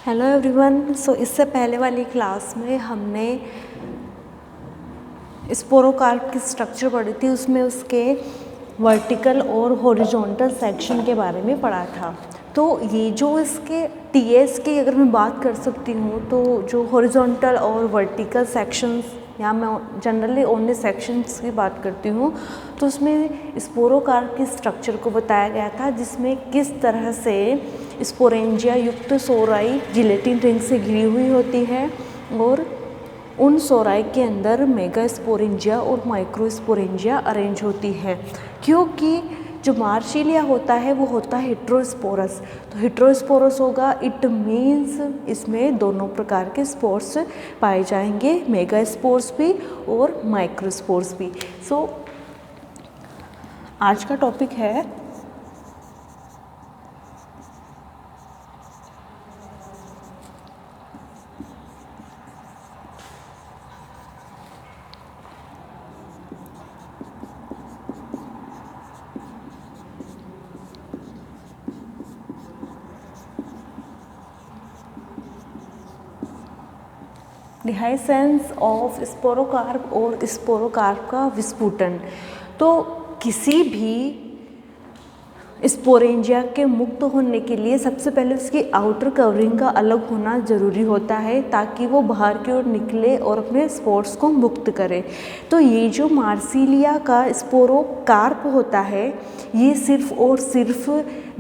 Hello everyone. इससे पहले वाली क्लास में हमने स्पोरोकार्प की स्ट्रक्चर पढ़ी थी, उसमें उसके वर्टिकल और हॉरिजॉन्टल सेक्शन के बारे में पढ़ा था। तो ये जो इसके टीएस की अगर मैं बात कर सकती हूँ तो जो हॉरिजॉन्टल और वर्टिकल सेक्शंस, यहाँ मैं जनरली ओनली सेक्शंस की बात करती हूँ, तो उसमें स्पोरोकार्प की स्ट्रक्चर को बताया गया था, जिसमें किस तरह से स्पोरेंजिया युक्त सोराई जिलेटिन रिंग से घिरी हुई होती है और उन सोराई के अंदर मेगा स्पोरेंजिया और माइक्रो स्पोरेंजिया अरेंज होती है। क्योंकि जो मार्सिलिया होता है वो होता है हेट्रोस्पोरस, तो हेट्रोस्पोरस होगा, इट मीन्स इसमें दोनों प्रकार के स्पोर्स पाए जाएंगे, मेगा स्पोर्स भी और माइक्रो स्पोर्स भी। आज का टॉपिक है डिहाइसेंस ऑफ स्पोरोकार्प और स्पोरोकार्प का विस्फुटन। तो किसी भी स्पोरेंजिया के मुक्त होने के लिए सबसे पहले उसकी आउटर कवरिंग का अलग होना ज़रूरी होता है, ताकि वो बाहर की ओर निकले और अपने स्पोर्स को मुक्त करे। तो ये जो मार्सिलिया का स्पोरोकार्प होता है, ये सिर्फ और सिर्फ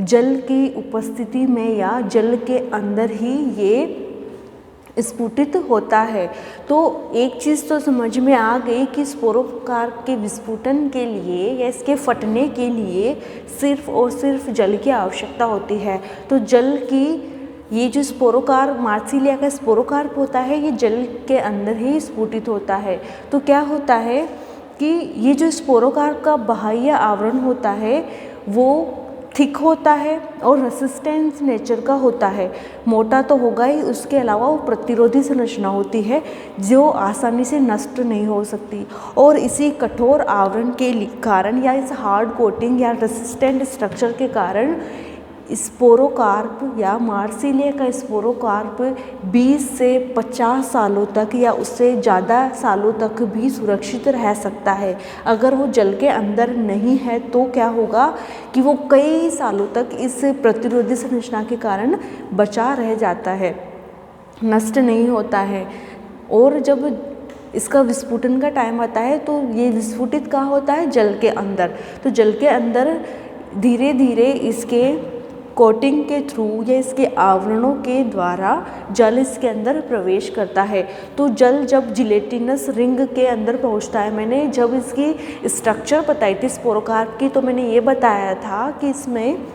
जल की उपस्थिति में या जल के अंदर ही ये स्फुटित होता है। तो एक चीज़ तो समझ में आ गई कि स्पोरोकार्प के विस्फुटन के लिए या इसके फटने के लिए सिर्फ और सिर्फ जल की आवश्यकता होती है। तो जल की ये जो स्पोरोकार्प, मार्सिलिया का स्पोरोकार्प होता है, ये जल के अंदर ही स्फुटित होता है। तो क्या होता है कि ये जो स्पोरोकार्प का बाह्य आवरण होता है वो थिक होता है और रेसिस्टेंस नेचर का होता है। मोटा तो होगा ही, उसके अलावा वो प्रतिरोधी संरचना होती है जो आसानी से नष्ट नहीं हो सकती। और इसी कठोर आवरण के कारण या इस हार्ड कोटिंग या रेसिस्टेंट स्ट्रक्चर के कारण स्पोरोकार्प या मार्सिलिया का स्पोरोकार्प 20 से 50 सालों तक या उससे ज़्यादा सालों तक भी सुरक्षित रह सकता है। अगर वो जल के अंदर नहीं है तो क्या होगा कि वो कई सालों तक इस प्रतिरोधी संरचना के कारण बचा रह जाता है, नष्ट नहीं होता है। और जब इसका विस्फुटन का टाइम आता है तो ये विस्फुटित कहाँ होता है? जल के अंदर। तो जल के अंदर धीरे धीरे इसके कोटिंग के थ्रू या इसके आवरणों के द्वारा जल इसके अंदर प्रवेश करता है। तो जल जब जिलेटिनस रिंग के अंदर पहुंचता है, मैंने जब इसकी स्ट्रक्चर बताई थी स्पोरोकार्प की, तो मैंने ये बताया था कि इसमें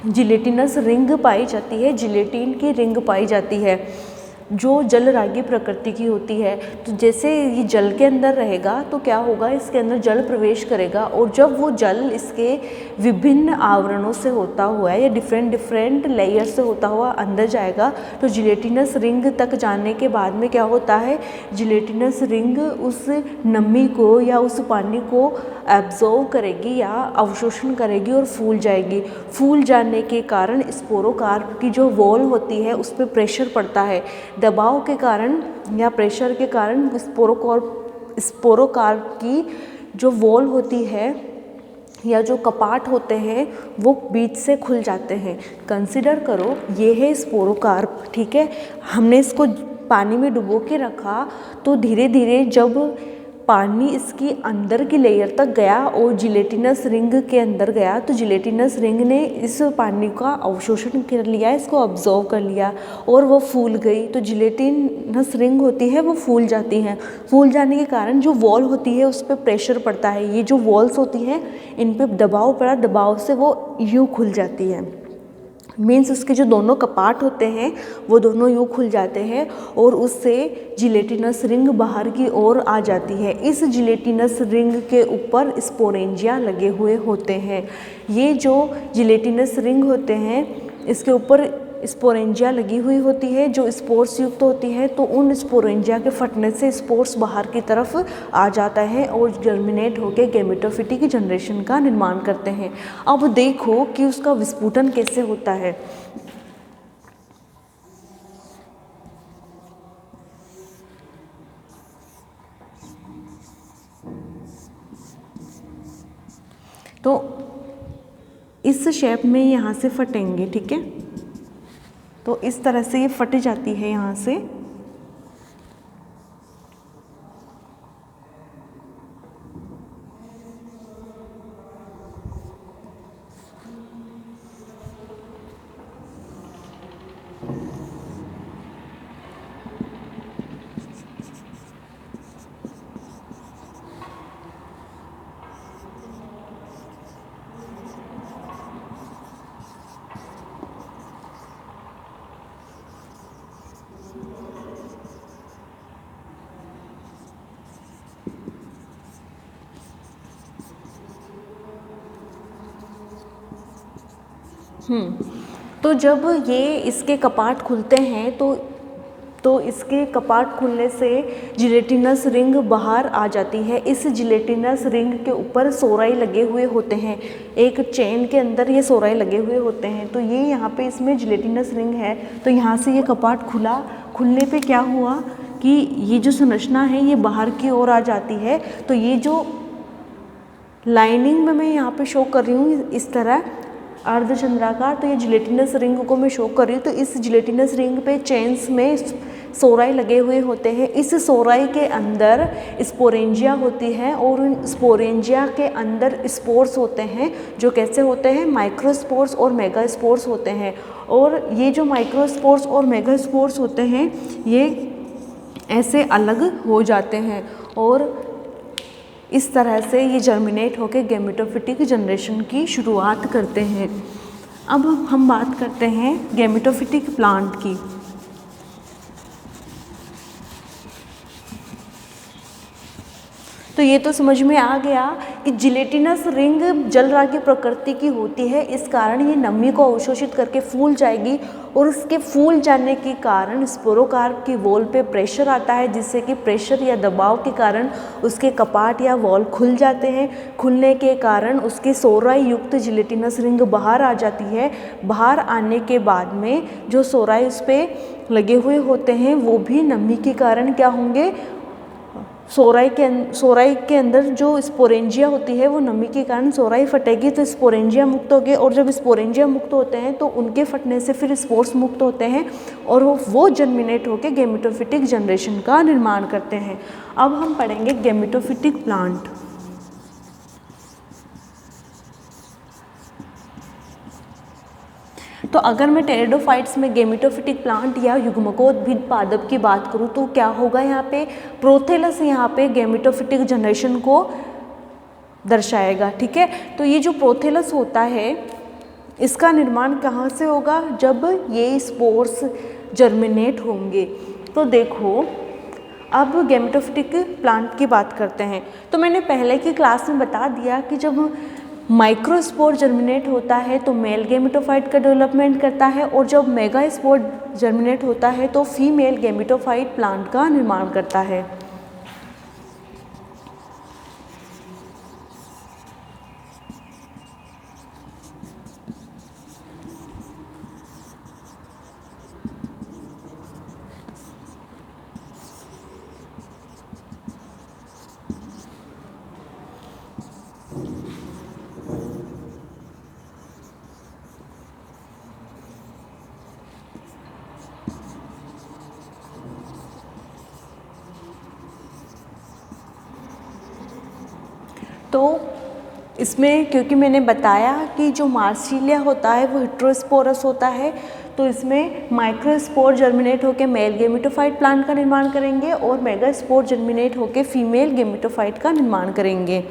जिलेटिनस रिंग पाई जाती है, जिलेटिन की रिंग पाई जाती है जो जलरागी प्रकृति की होती है। तो जैसे ये जल के अंदर रहेगा तो क्या होगा, इसके अंदर जल प्रवेश करेगा और जब वो जल इसके विभिन्न आवरणों से होता हुआ या डिफरेंट लेयर से होता हुआ अंदर जाएगा, तो जिलेटिनस रिंग तक जाने के बाद में क्या होता है, जिलेटिनस रिंग उस नमी को या उस पानी को एब्जॉर्व करेगी या अवशोषण करेगी और फूल जाएगी। फूल जाने के कारण स्पोरोकार्प की जो वॉल होती है उस पर प्रेशर पड़ता है। दबाव के कारण या प्रेशर के कारण स्पोरोकार्प की जो वॉल होती है या जो कपाट होते हैं वो बीच से खुल जाते हैं। कंसिडर करो ये है स्पोरोकार्प, ठीक है। हमने इसको पानी में डुबो के रखा, तो धीरे धीरे जब पानी इसकी अंदर की लेयर तक गया और जिलेटिनस रिंग के अंदर गया, तो जिलेटिनस रिंग ने इस पानी का अवशोषण कर लिया, इसको अब्जॉर्व कर लिया और वो फूल गई। तो जिलेटिनस रिंग होती है वो फूल जाती हैं। फूल जाने के कारण जो वॉल होती है उस पर प्रेशर पड़ता है। ये जो वॉल्स होती हैं इन पर दबाव पड़ा, दबाव से वो यूँ खुल जाती है। मीन्स उसके जो दोनों कपाट होते हैं वो दोनों यूँ खुल जाते हैं और उससे जिलेटिनस रिंग बाहर की ओर आ जाती है। इस जिलेटिनस रिंग के ऊपर स्पोरेंजिया लगे हुए होते हैं। ये जो जिलेटिनस रिंग होते हैं इसके ऊपर स्पोरेंजिया लगी हुई होती है जो स्पोर्स युक्त होती है। तो उन स्पोरेंजिया के फटने से स्पोर्स बाहर की तरफ आ जाता है और जर्मिनेट होकर गैमेटोफिटी की जनरेशन का निर्माण करते हैं। अब देखो कि उसका विस्फुटन कैसे होता है। तो इस शेप में यहाँ से फटेंगे, ठीक है। तो इस तरह से ये फट जाती है यहाँ से। तो जब ये इसके कपाट खुलते हैं तो इसके कपाट खुलने से जिलेटिनस रिंग बाहर आ जाती है। इस जिलेटिनस रिंग के ऊपर सोराई लगे हुए होते हैं, एक चेन के अंदर ये सोराई लगे हुए होते हैं। तो ये यहाँ पे इसमें जिलेटिनस रिंग है, तो यहाँ से ये कपाट खुला। खुलने पे क्या हुआ कि ये जो संरचना है ये बाहर की ओर आ जाती है। तो ये जो लाइनिंग में मैं यहाँ पे शो कर रही हूँ इस तरह अर्धचंद्राकार, तो ये जिलेटिनस रिंग को मैं शो कर रही हूँ। तो इस जिलेटिनस रिंग पे चेन्स में सोराई लगे हुए होते हैं। इस सोराई के अंदर स्पोरेंजिया होती है और उन स्पोरेंजिया के अंदर स्पोर्स होते हैं, जो कैसे होते हैं, माइक्रोस्पोर्स और मेगास्पोर्स होते हैं। और ये जो माइक्रोस्पोर्स और मेगास्पोर्स होते हैं ये ऐसे अलग हो जाते हैं और इस तरह से ये जर्मिनेट होकर गैमेटोफिटिक जनरेशन की शुरुआत करते हैं। अब हम बात करते हैं गैमेटोफिटिक प्लांट की। तो ये तो समझ में आ गया कि जिलेटिनस रिंग जलरागी प्रकृति की होती है, इस कारण ये नमी को अवशोषित करके फूल जाएगी और उसके फूल जाने के कारण स्पोरोकार्प की वॉल पे प्रेशर आता है, जिससे कि प्रेशर या दबाव के कारण उसके कपाट या वॉल खुल जाते हैं। खुलने के कारण उसकी सोराई युक्त जिलेटिनस रिंग बाहर आ जाती है। बाहर आने के बाद में जो सोराई उस पर लगे हुए होते हैं वो भी नमी के कारण क्या होंगे, सोराई के अंदर जो स्पोरेंजिया होती है वो नमी के कारण सोराई फटेगी तो स्पोरेंजिया मुक्त होगी, और जब स्पोरेंजिया मुक्त होते हैं तो उनके फटने से फिर स्पोर्स मुक्त होते हैं और वो जर्मिनेट होकर गैमेटोफिटिक जनरेशन का निर्माण करते हैं। अब हम पढ़ेंगे गैमेटोफिटिक प्लांट। तो अगर मैं टेरिडोफाइट्स में गैमेटोफिटिक प्लांट या युग्मकोद्भिद पादप की बात करूँ तो क्या होगा, यहाँ पे प्रोथेलस यहाँ पे गैमेटोफिटिक जनरेशन को दर्शाएगा, ठीक है। तो ये जो प्रोथेलस होता है इसका निर्माण कहाँ से होगा, जब ये स्पोर्स जर्मिनेट होंगे। तो देखो अब गैमेटोफिटिक प्लांट की बात करते हैं। तो मैंने पहले की क्लास में बता दिया कि जब माइक्रोस्पोर जर्मिनेट होता है तो मेल गैमेटोफाइट का डेवलपमेंट करता है, और जब मेगास्पोर जर्मिनेट होता है तो फीमेल गैमेटोफाइट प्लांट का निर्माण करता है। तो इसमें क्योंकि मैंने बताया कि जो मार्सिलिया होता है वो हेट्रोस्पोरस होता है, तो इसमें माइक्रोस्पोर जर्मिनेट होकर मेल गैमेटोफाइट प्लांट का निर्माण करेंगे और मेगास्पोर जर्मिनेट होकर फीमेल गैमेटोफाइट का निर्माण करेंगे।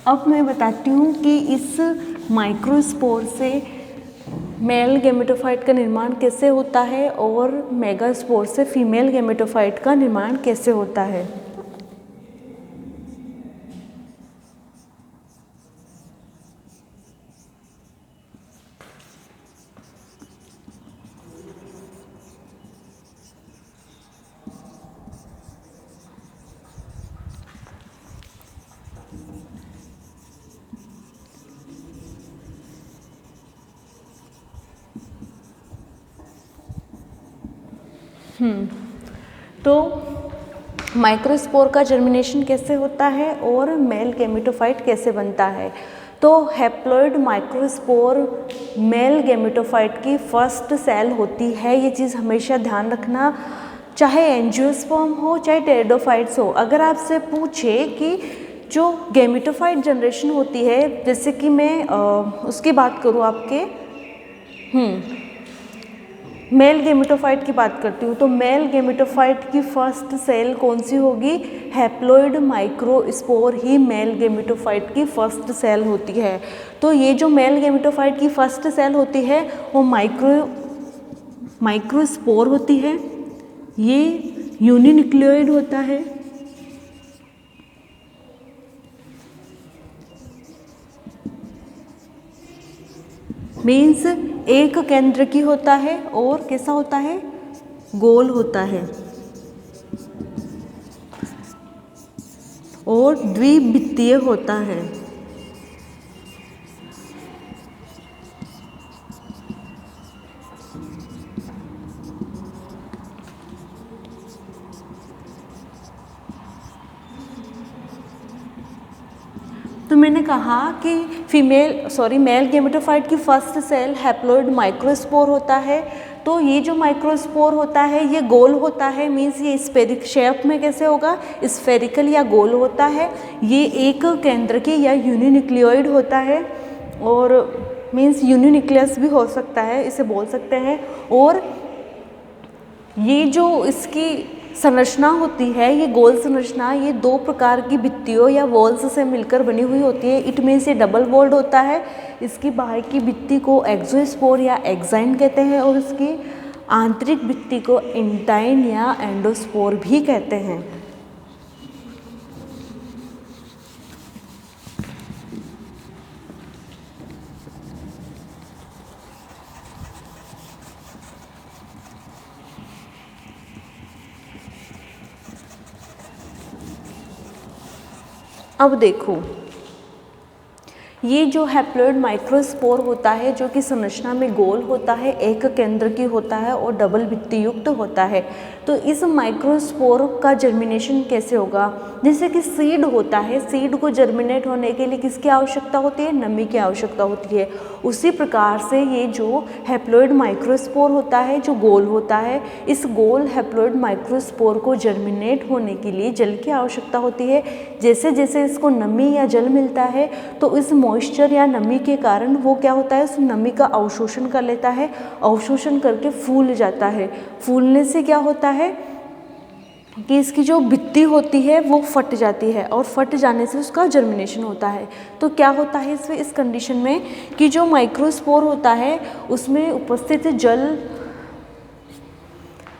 अब मैं बताती हूँ कि इस माइक्रोस्पोर से मेल गैमेटोफाइट का निर्माण कैसे होता है और मेगास्पोर से फीमेल गैमेटोफाइट का निर्माण कैसे होता है। तो माइक्रोस्पोर का जर्मिनेशन कैसे होता है और मेल गैमेटोफाइट कैसे बनता है। तो हैप्लॉइड माइक्रोस्पोर मेल गैमेटोफाइट की फर्स्ट सेल होती है। ये चीज़ हमेशा ध्यान रखना, चाहे एंजियोस्पर्म हो चाहे टेरिडोफाइट्स हो। अगर आपसे पूछे कि जो गैमेटोफाइट जनरेशन होती है, जैसे कि मैं उसकी बात करूँ आपके मेल गैमेटोफाइट की बात करती हूँ, तो मेल गैमेटोफाइट की फर्स्ट सेल कौन सी होगी? हैप्लॉइड माइक्रोस्पोर ही मेल गैमेटोफाइट की फर्स्ट सेल होती है। तो ये जो मेल गैमेटोफाइट की फर्स्ट सेल होती है वो माइक्रोस्पोर होती है। ये यूनिन्यूक्लियोइड होता है। मीन्स एक केंद्र की होता है और कैसा होता है? गोल होता है और द्विबीतीय होता है। तो मैंने कहा कि मेल गैमेटोफाइट की फर्स्ट सेल हैप्लॉइड माइक्रोस्पोर होता है। तो ये जो माइक्रोस्पोर होता है ये गोल होता है, मीन्स ये स्फेरिक शेप में कैसे होगा? स्फेरिकल या गोल होता है। ये एक केंद्र की या यूनिन्यूक्लियोइड होता है, और मीन्स यूनिन्यूक्लियस भी हो सकता है, इसे बोल सकते हैं। और ये जो इसकी संरचना होती है, ये गोल संरचना, ये दो प्रकार की भित्तियों या वॉल्स से मिलकर बनी हुई होती है। इट मीन्स ये डबल वॉल्ड होता है। इसकी बाहर की भित्ति को एक्सोस्पोर या एक्साइन कहते हैं और इसकी आंतरिक भित्ति को इंटाइन या एंडोस्पोर भी कहते हैं। अब देखो, ये जो हैप्लॉइड माइक्रोस्पोर होता है जो कि संरचना में गोल होता है, एक केंद्र की होता है और डबल भित्ति युक्त होता है। तो इस माइक्रोस्पोर का जर्मिनेशन कैसे होगा? जैसे कि सीड होता है, सीड को जर्मिनेट होने के लिए किसकी आवश्यकता होती है? नमी की आवश्यकता होती है। उसी प्रकार से ये जो हैप्लॉइड माइक्रोस्पोर होता है जो गोल होता है, इस गोल हैप्लॉइड माइक्रोस्पोर को जर्मिनेट होने के लिए जल की आवश्यकता होती है। जैसे जैसे इसको नमी या जल मिलता है तो इस मॉइस्चर या नमी के कारण वो क्या होता है? उस नमी का अवशोषण कर लेता है, अवशोषण करके फूल जाता है। फूलने से क्या होता है कि इसकी जो भित्ति होती है वो फट जाती है और फट जाने से उसका जर्मिनेशन होता है। तो क्या होता है इसमें, इस कंडीशन में, कि जो माइक्रोस्पोर होता है उसमें उपस्थित जल,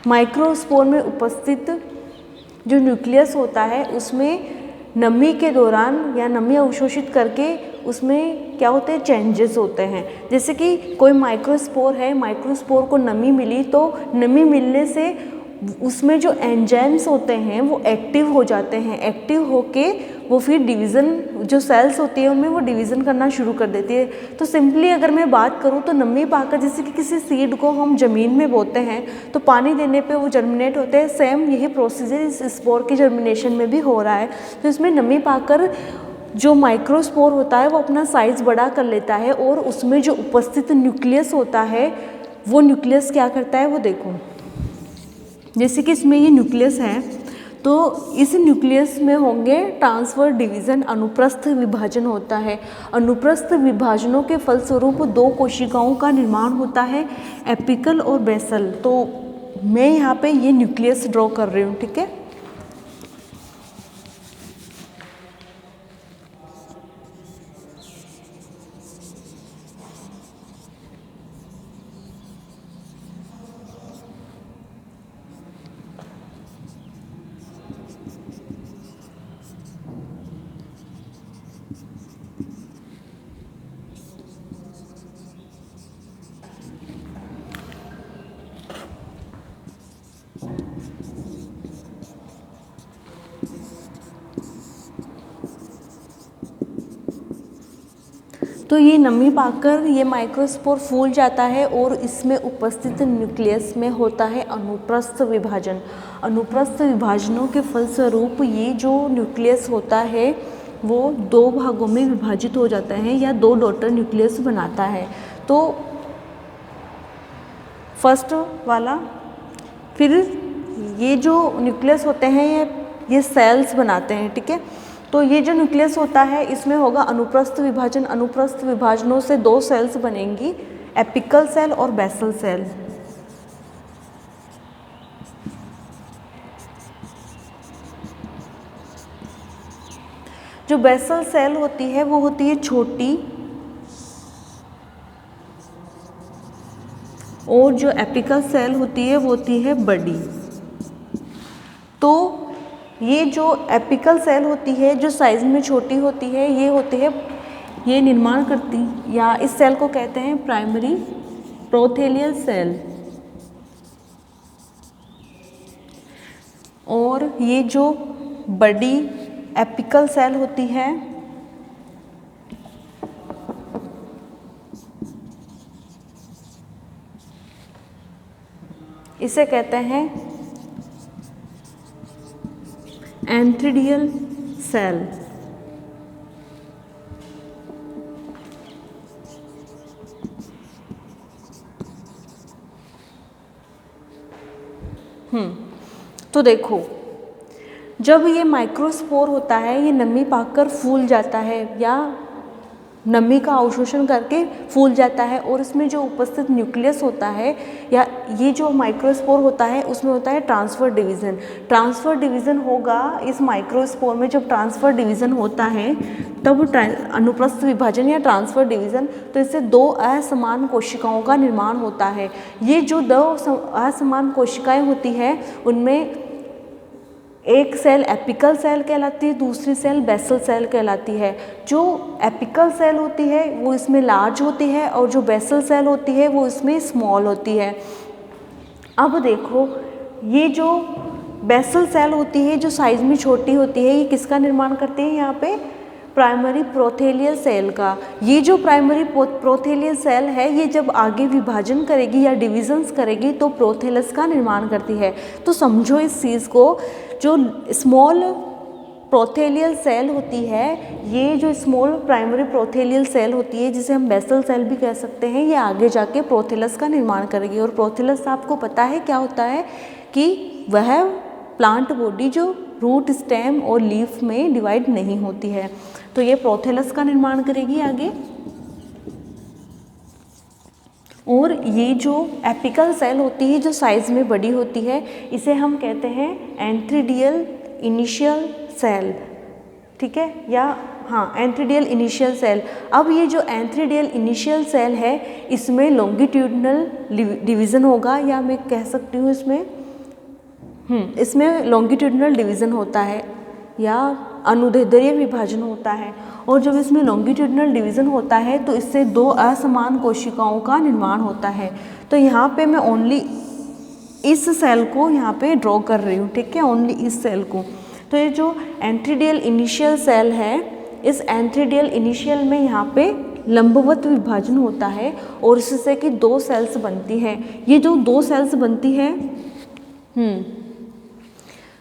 माइक्रोस्पोर में उपस्थित जो न्यूक्लियस होता है उसमें नमी के दौरान या नमी अवशोषित करके उसमें क्या होते हैं? चेंजेस होते हैं। जैसे कि कोई माइक्रोस्पोर है, माइक्रोस्पोर को नमी मिली, तो नमी मिलने से उसमें जो एंजाइम्स होते हैं वो एक्टिव हो जाते हैं। एक्टिव होके वो फिर डिवीज़न, जो सेल्स होती है उनमें वो डिवीज़न करना शुरू कर देती है। तो सिंपली अगर मैं बात करूँ तो नमी पाकर, जैसे कि किसी सीड को हम ज़मीन में बोते हैं तो पानी देने पे वो जर्मिनेट होते हैं, सेम यही प्रोसीजर इस स्पोर के जर्मिनेशन में भी हो रहा है। तो इसमें नमी पाकर जो माइक्रोस्पोर होता है वो अपना साइज़ बड़ा कर लेता है और उसमें जो उपस्थित न्यूक्लियस होता है वो न्यूक्लियस क्या करता है? वो देखो, जैसे कि इसमें ये न्यूक्लियस है तो इस न्यूक्लियस में होंगे ट्रांसफर डिवीज़न, अनुप्रस्थ विभाजन होता है। अनुप्रस्थ विभाजनों के फलस्वरूप दो कोशिकाओं का निर्माण होता है, एपिकल और बेसल। तो मैं यहाँ पे ये न्यूक्लियस ड्रॉ कर रही हूँ, ठीक है। तो ये नमी पाकर ये माइक्रोस्पोर फूल जाता है और इसमें उपस्थित न्यूक्लियस में होता है अनुप्रस्थ विभाजन। अनुप्रस्थ विभाजनों के फलस्वरूप ये जो न्यूक्लियस होता है वो 2 भागों में विभाजित हो जाता है या 2 डॉटर न्यूक्लियस बनाता है। तो फर्स्ट वाला, फिर ये जो न्यूक्लियस होते हैं ये सेल्स बनाते हैं, ठीक है। तो ये जो न्यूक्लियस होता है इसमें होगा अनुप्रस्थ विभाजन। अनुप्रस्थ विभाजनों से 2 सेल्स बनेंगी, एपिकल सेल और बेसल सेल। जो बेसल सेल होती है वो होती है छोटी, और जो एपिकल सेल होती है वो होती है बड़ी। तो ये जो एपिकल सेल होती है जो साइज में छोटी होती है ये होती है, ये निर्माण करती या इस सेल को कहते हैं प्राइमरी प्रोथेलियल सेल। और ये जो बड़ी एपिकल सेल होती है इसे कहते हैं एंथ्रीडियल सेल। तो देखो, जब ये माइक्रोस्पोर होता है ये नमी पाकर फूल जाता है या नमी का अवशोषण करके फूल जाता है, और इसमें जो उपस्थित न्यूक्लियस होता है या ये जो माइक्रोस्पोर होता है उसमें होता है ट्रांसफर डिवीज़न। ट्रांसफर डिवीज़न होगा इस माइक्रोस्पोर में। जब ट्रांसफर डिवीज़न होता है तब अनुप्रस्थ विभाजन या ट्रांसफर डिवीज़न, तो इससे 2 असमान कोशिकाओं का निर्माण होता है। ये जो 2 असमान कोशिकाएं होती है उनमें एक सेल एपिकल सेल कहलाती है, दूसरी सेल बेसल सेल कहलाती है। जो एपिकल सेल होती है वो इसमें लार्ज होती है और जो बेसल सेल होती है वो इसमें स्मॉल होती है। अब देखो, ये जो बेसल सेल होती है जो साइज में छोटी होती है ये किसका निर्माण करती है? यहाँ पे प्राइमरी प्रोथेलियल सेल का। ये जो प्राइमरी प्रोथेलियल सेल है ये जब आगे विभाजन करेगी या डिविजन्स करेगी तो प्रोथेलस का निर्माण करती है। तो समझो इस चीज़ को, जो स्मॉल प्रोथेलियल सेल होती है, ये जो स्मॉल प्राइमरी प्रोथेलियल सेल होती है जिसे हम बेसल सेल भी कह सकते हैं, ये आगे जाके प्रोथेलस का निर्माण करेगी। और प्रोथेलस आपको पता है क्या होता है कि वह प्लांट बॉडी जो रूट, स्टेम और लीफ में डिवाइड नहीं होती है। तो ये प्रोथेलस का निर्माण करेगी आगे। और ये जो एपिकल सेल होती है जो साइज में बड़ी होती है इसे हम कहते हैं एंथ्रीडियल इनिशियल सेल, ठीक है, या हाँ एंथ्रीडियल इनिशियल सेल। अब ये जो एंथ्रीडियल इनिशियल सेल है इसमें लॉन्गिट्यूडनल डिवीज़न होगा, या मैं कह सकती हूँ इसमें लॉन्गिट्यूडनल डिवीज़न होता है या अनुदैर्ध्य विभाजन होता है। और जब इसमें लॉन्गिट्यूडनल डिवीज़न होता है तो इससे 2 असमान कोशिकाओं का निर्माण होता है। तो यहाँ पे मैं ओनली इस सेल को यहाँ पे ड्रॉ कर रही हूँ, ठीक है, ओनली इस सेल को। तो ये जो एंथ्रीडियल इनिशियल सेल है, इस एंथ्रीडियल इनिशियल में यहाँ पे लंबवत विभाजन होता है और इससे कि 2 सेल्स बनती है। ये जो 2 सेल्स बनती है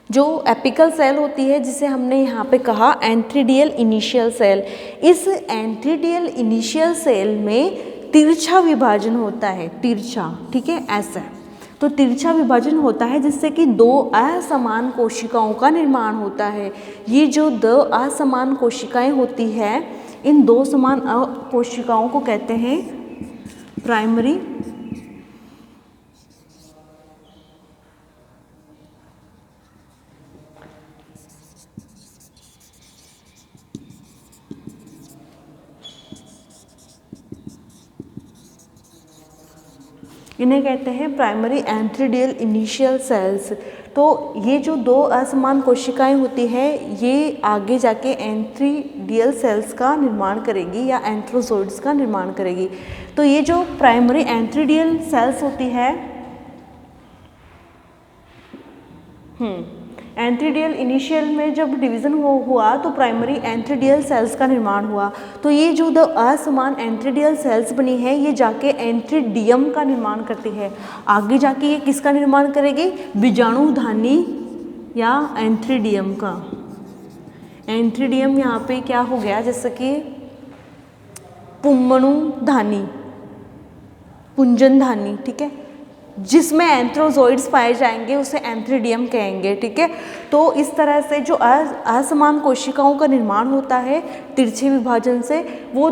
जो एपिकल सेल होती है जिसे हमने यहाँ पे कहा एंथ्रीडियल इनिशियल सेल, इस एंथ्रीडियल इनिशियल सेल में तिरछा विभाजन होता है, तिरछा, ठीक है, ऐसा। तो तिरछा विभाजन होता है जिससे कि 2 असमान कोशिकाओं का निर्माण होता है। ये जो 2 असमान कोशिकाएं होती है इन 2 समान कोशिकाओं को कहते हैं प्राइमरी इन्हें कहते हैं प्राइमरी एंथ्रीडियल इनिशियल सेल्स। तो ये जो 2 असमान कोशिकाएं होती है ये आगे जाके एंथ्रीडियल सेल्स का निर्माण करेगी या एंथ्रोजोइड्स का निर्माण करेगी। तो ये जो प्राइमरी एंथ्रीडियल सेल्स होती है एंथ्रीडियल इनिशियल में जब डिवीज़न हुआ तो प्राइमरी एंथ्रीडियल सेल्स का निर्माण हुआ। तो ये जो द असमान एंथ्रीडियल सेल्स बनी है ये जाके एंथ्रीडियम का निर्माण करती है। आगे जाके ये किसका निर्माण करेगी? बीजाणुधानी या एंथ्रीडियम का। एंथ्रीडियम यहाँ पे क्या हो गया, जैसे कि पुंमणुधानी, पुंजनधानी, ठीक है, जिसमें एंथ्रोजोइड्स पाए जाएंगे उसे एंथ्रीडियम कहेंगे, ठीक है। तो इस तरह से जो असमान कोशिकाओं का निर्माण होता है तिरछे विभाजन से, वो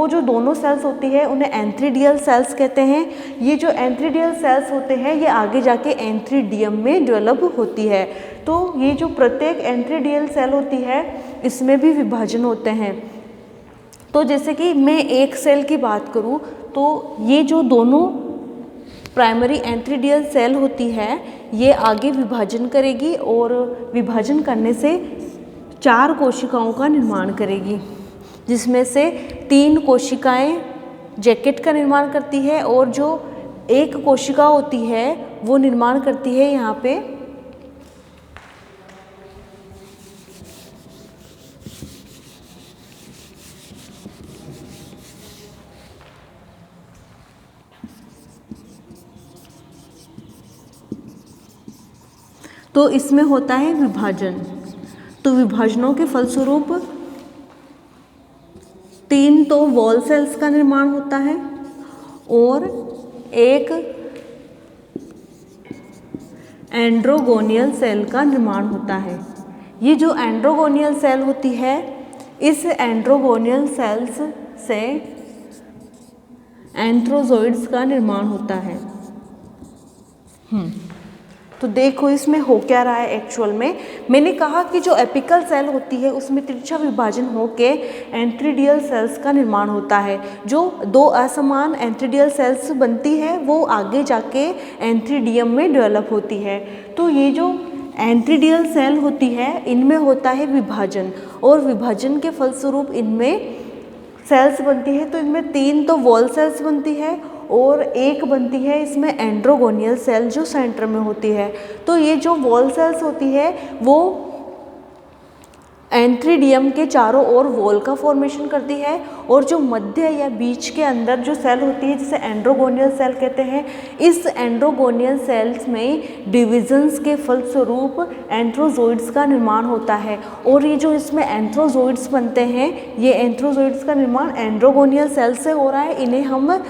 जो दोनों सेल्स होती है उन्हें एंथ्रीडियल सेल्स कहते हैं। ये जो एंथ्रीडियल सेल्स होते हैं ये आगे जाके एंथ्रीडियम में डेवलप होती है। तो ये जो प्रत्येक एंथ्रीडियल सेल होती है इसमें भी विभाजन होते हैं। तो जैसे कि मैं एक सेल की बात करूँ तो ये जो दोनों प्राइमरी एंथ्रीडियल सेल होती है ये आगे विभाजन करेगी और विभाजन करने से 4 कोशिकाओं का निर्माण करेगी, जिसमें से 3 कोशिकाएं जैकेट का निर्माण करती है और जो एक कोशिका होती है वो निर्माण करती है यहाँ पे तो इसमें होता है विभाजन। तो विभाजनों के फलस्वरूप 3 तो वॉल सेल्स का निर्माण होता है और एक एंड्रोगोनियल सेल का निर्माण होता है। ये जो एंड्रोगोनियल सेल होती है इस एंड्रोगोनियल सेल्स से एंथ्रोजोइड्स का निर्माण होता है। तो देखो इसमें हो क्या रहा है एक्चुअल में। मैंने कहा कि जो एपिकल सेल होती है उसमें तिरछा विभाजन होके एंथ्रीडियल सेल्स का निर्माण होता है। जो 2 असमान एंथ्रीडियल सेल्स बनती है वो आगे जाके एंथ्रीडियम में डेवलप होती है। तो ये जो एंथ्रीडियल सेल होती है इनमें होता है विभाजन और विभाजन के फलस्वरूप इनमें सेल्स बनती है। तो इनमें 3 तो वॉल सेल्स बनती है और एक बनती है इसमें एंड्रोगोनियल सेल जो सेंटर में होती है। तो ये जो वॉल सेल्स होती है वो एंथ्रीडियम के चारों ओर वॉल का फॉर्मेशन करती है और जो मध्य या बीच के अंदर जो सेल होती है जिसे एंड्रोगोनियल सेल कहते हैं, इस एंड्रोगोनियल सेल्स में डिविजन्स के फलस्वरूप एंथ्रोजोइड्स का निर्माण होता है। और ये जो इसमें एंथ्रोजोइड्स बनते हैं ये एंथ्रोजोइड्स का निर्माण एंड्रोगोनियल सेल से हो रहा है। इन्हें हम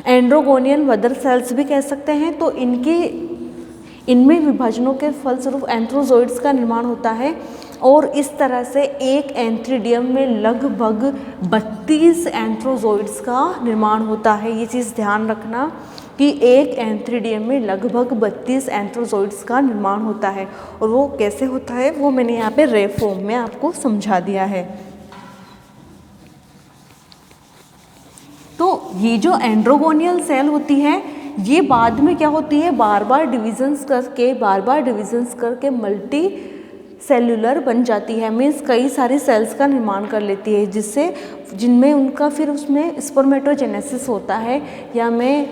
एंड्रोगोनियल मदर सेल्स भी कह सकते हैं। तो इनमें विभाजनों के फलस्वरूप एंथ्रोजोइड्स का निर्माण होता है और इस तरह से एक एंथ्रीडियम में लगभग 32 एंथ्रोजोइड्स का निर्माण होता है। ये चीज़ ध्यान रखना कि एक एंथ्रीडियम में लगभग 32 एंथ्रोजोइड्स का निर्माण होता है। और वो कैसे होता है वो मैंने यहाँ पे रे फॉर्म में आपको समझा दिया है। तो ये जो एंड्रोगोनियल सेल होती है ये बाद में क्या होती है, बार बार डिविजन्स करके मल्टी सेल्यूलर बन जाती है। मीन्स कई सारी सेल्स का निर्माण कर लेती है जिनमें उनका फिर उसमें स्पर्मेटोजेनेसिस होता है, या मैं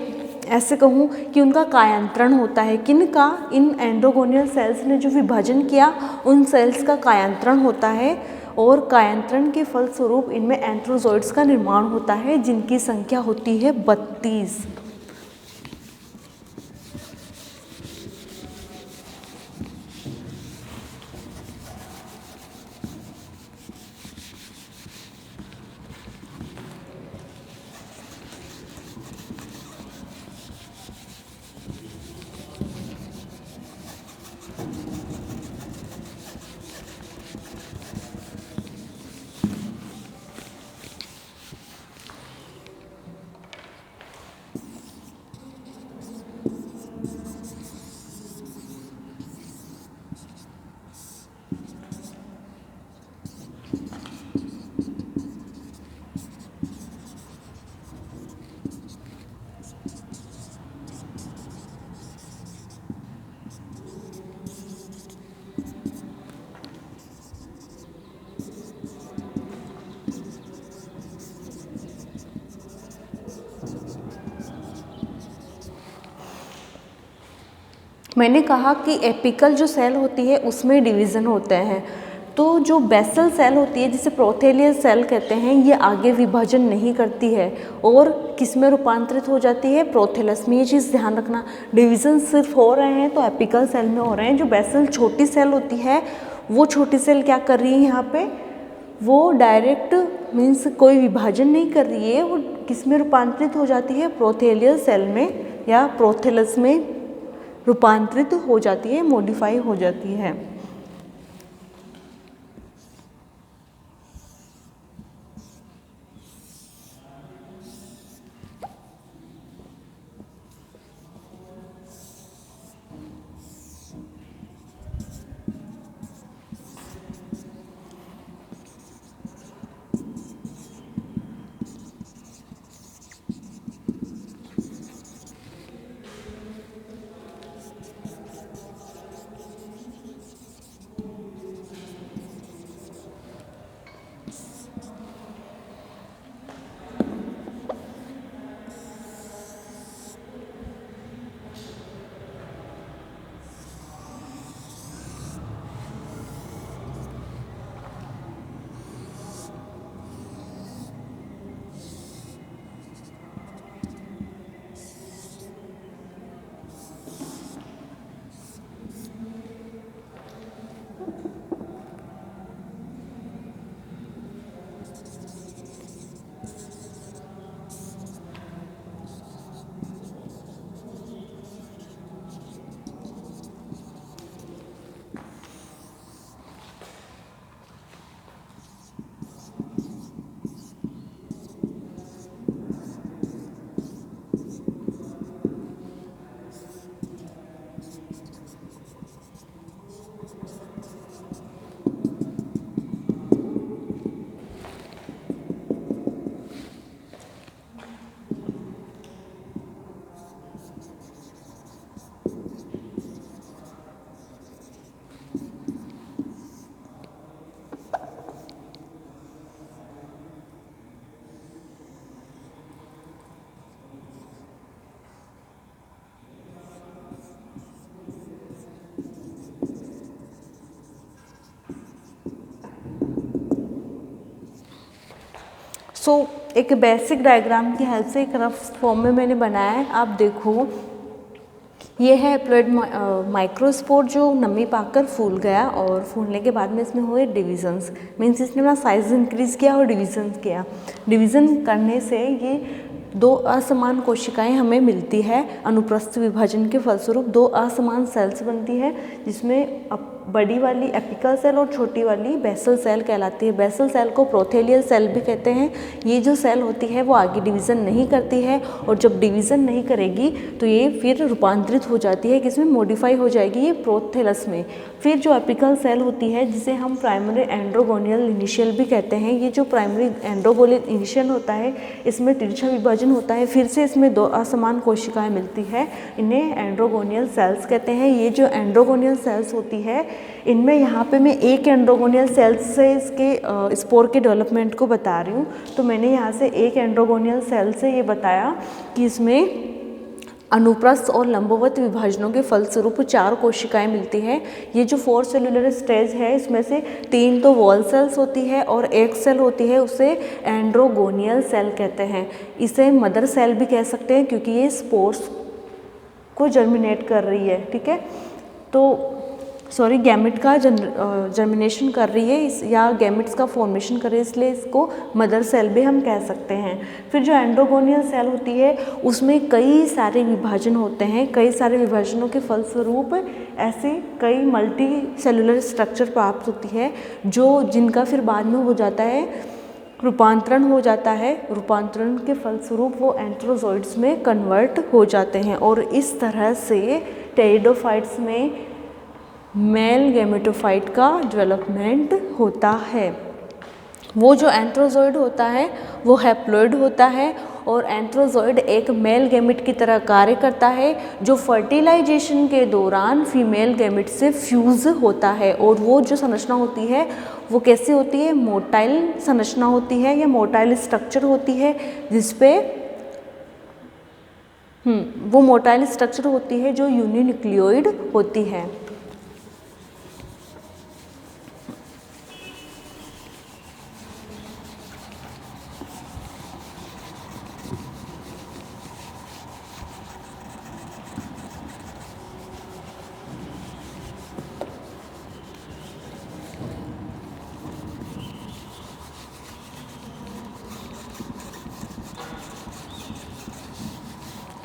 ऐसे कहूँ कि उनका कायांतरण होता है। किनका? इन एंड्रोगोनियल सेल्स ने जो विभाजन किया उन सेल्स का कायांतरण होता है और कायांतरण के फलस्वरूप इनमें एंथ्रोजोइड्स का निर्माण होता है जिनकी संख्या होती है 32। मैंने कहा कि एपिकल जो सेल होती है उसमें डिवीज़न होते हैं। तो जो बेसल सेल होती है जिसे प्रोथेलियल सेल कहते हैं, ये आगे विभाजन नहीं करती है और किस में रूपांतरित हो जाती है, प्रोथेलस में। ये चीज़ ध्यान रखना, डिवीज़न सिर्फ हो रहे हैं तो एपिकल सेल में हो रहे हैं। जो बेसल छोटी सेल होती है वो छोटी सेल क्या कर रही है यहाँ पे, वो डायरेक्ट मीन्स कोई विभाजन नहीं कर रही है, वो किस में रूपांतरित हो जाती है, प्रोथेलियल सेल में या प्रोथेलस में रूपांतरित हो जाती है, मॉडिफाई हो जाती है। एक बेसिक डायग्राम की हेल्प से एक रफ फॉर्म में मैंने बनाया है, आप देखो। ये है एप्लॉइड माइक्रोस्पोर जो नमी पाकर फूल गया और फूलने के बाद में इसमें हुए डिविजन्स, मीन्स इसने अपना साइज इंक्रीज किया और डिवीजन किया। डिवीज़न करने से ये दो असमान कोशिकाएं हमें मिलती है। अनुप्रस्थ विभाजन के फलस्वरूप दो असमान सेल्स बनती है, जिसमें बड़ी वाली एपिकल सेल और छोटी वाली बेसल सेल कहलाती है। बेसल सेल को प्रोथेलियल सेल भी कहते हैं। ये जो सेल होती है वो आगे डिवीज़न नहीं करती है और जब डिवीज़न नहीं करेगी तो ये फिर रूपांतरित हो जाती है, किसमें, मॉडिफाई हो जाएगी ये प्रोथेलस में। फिर जो एपिकल सेल होती है जिसे हम प्राइमरी एंड्रोगोनियल इनिशियल भी कहते हैं, ये जो प्राइमरी एंड्रोगोनियल इनिशियल होता है इसमें तिरछा विभाजन होता है, फिर से इसमें दो असमान कोशिकाएं मिलती है, इन्हें एंड्रोगोनियल सेल्स कहते हैं। ये जो एंड्रोगोनियल सेल्स होती है इनमें यहाँ पे मैं एक एंड्रोगोनियल सेल्स से इसके स्पोर के डेवलपमेंट को बता रही हूँ। तो मैंने यहाँ से एक एंड्रोगोनियल सेल से ये बताया कि इसमें अनुप्रस्थ और लंबवत विभाजनों के फलस्वरूप 4 कोशिकाएं मिलती हैं। ये जो 4 सेलुलर स्टेज है इसमें से 3 तो वॉल सेल्स होती है और एक सेल होती है उसे एंड्रोगोनियल सेल कहते हैं। इसे मदर सेल भी कह सकते हैं क्योंकि ये स्पोर्स को जर्मिनेट कर रही है, ठीक है। तो सॉरी, गैमेट का जर्मिनेशन कर रही है इस, या गैमेट्स का फॉर्मेशन कर रही है, इसलिए इसको मदर सेल भी हम कह सकते हैं। फिर जो एंड्रोगोनियल सेल होती है उसमें कई सारे विभाजन होते हैं। कई सारे विभाजनों के फलस्वरूप ऐसे कई मल्टी सेलुलर स्ट्रक्चर प्राप्त होती है जो जिनका फिर बाद में हो जाता है रूपांतरण हो जाता है। रूपांतरण के फलस्वरूप वो एंथ्रोजोइड्स में कन्वर्ट हो जाते हैं और इस तरह से टेरिडोफाइट्स में मेल गैमेटोफाइट का डेवलपमेंट होता है। वो जो एंथ्रोजोइड होता है वो हैप्लॉइड होता है और एंथ्रोजोइड एक मेल गैमेट की तरह कार्य करता है जो फर्टिलाइजेशन के दौरान फीमेल गैमेट से फ्यूज़ होता है। और वो जो संरचना होती है वो कैसी होती है, मोटाइल संरचना होती है या मोटाइल स्ट्रक्चर होती है, जिसपे वो मोटाइल स्ट्रक्चर होती है जो यूनिन्यूक्लियोइड होती है।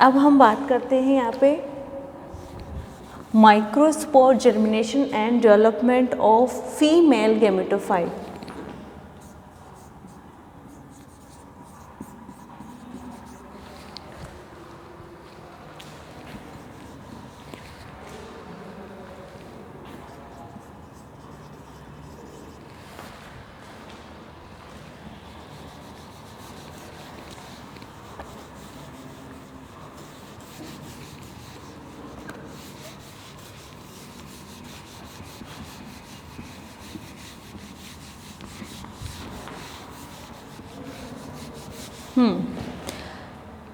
अब हम बात करते हैं यहाँ पे microspore germination and development of female gametophyte.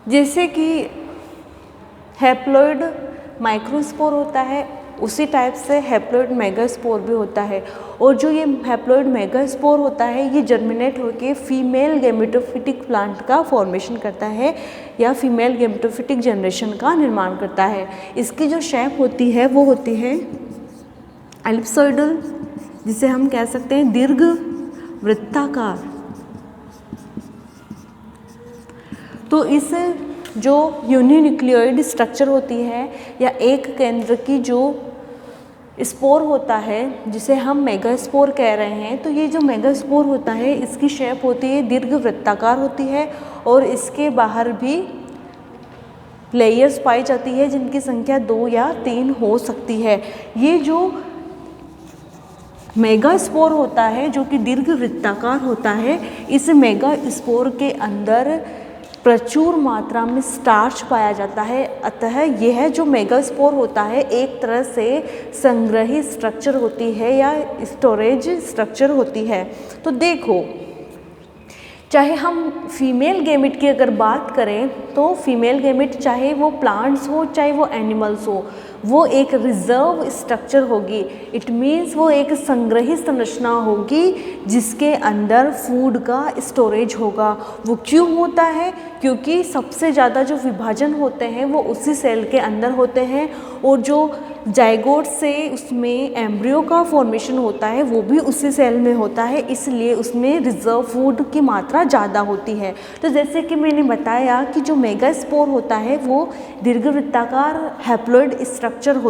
जैसे कि हैप्लॉइड माइक्रोस्पोर होता है, उसी टाइप से हैप्लॉइड मेगास्पोर भी होता है। और जो ये हैप्लॉइड मेगास्पोर होता है ये जर्मिनेट होकर फीमेल गैमेटोफिटिक प्लांट का फॉर्मेशन करता है या फीमेल गैमेटोफिटिक जनरेशन का निर्माण करता है। इसकी जो शेप होती है वो होती है एलिप्सोइडल, जिसे हम कह सकते हैं दीर्घ वृत्ताकार। तो इस जो यूनिन्यूक्लियोइड स्ट्रक्चर होती है या एक केंद्र की जो स्पोर होता है जिसे हम मेगास्पोर कह रहे हैं, तो ये जो मेगास्पोर होता है इसकी शेप होती है दीर्घ वृत्ताकार होती है और इसके बाहर भी लेयर्स पाई जाती है जिनकी संख्या 2 या 3 हो सकती है। ये जो मेगास्पोर होता है जो कि दीर्घ वृत्ताकार होता है, इस मेगास्पोर के अंदर प्रचुर मात्रा में स्टार्च पाया जाता है। अतः यह जो मेगास्पोर होता है एक तरह से संग्रही स्ट्रक्चर होती है या स्टोरेज स्ट्रक्चर होती है। तो देखो, चाहे हम फीमेल गैमेट की अगर बात करें तो फीमेल गैमेट चाहे वो प्लांट्स हो चाहे वो एनिमल्स हो, वो एक रिजर्व स्ट्रक्चर होगी। इट मीन्स वो एक संग्रहित संरचना होगी जिसके अंदर फूड का स्टोरेज होगा। वो क्यों होता है? क्योंकि सबसे ज़्यादा जो विभाजन होते हैं वो उसी सेल के अंदर होते हैं और जो जाइगोट से उसमें एम्ब्रियो का फॉर्मेशन होता है वो भी उसी सेल में होता है, इसलिए उसमें रिजर्व फूड की मात्रा ज़्यादा होती है। तो जैसे कि मैंने बताया कि जो मेगास्पोर होता है वो दीर्घवृत्ताकार हैप्लॉइड स्ट्रक्चर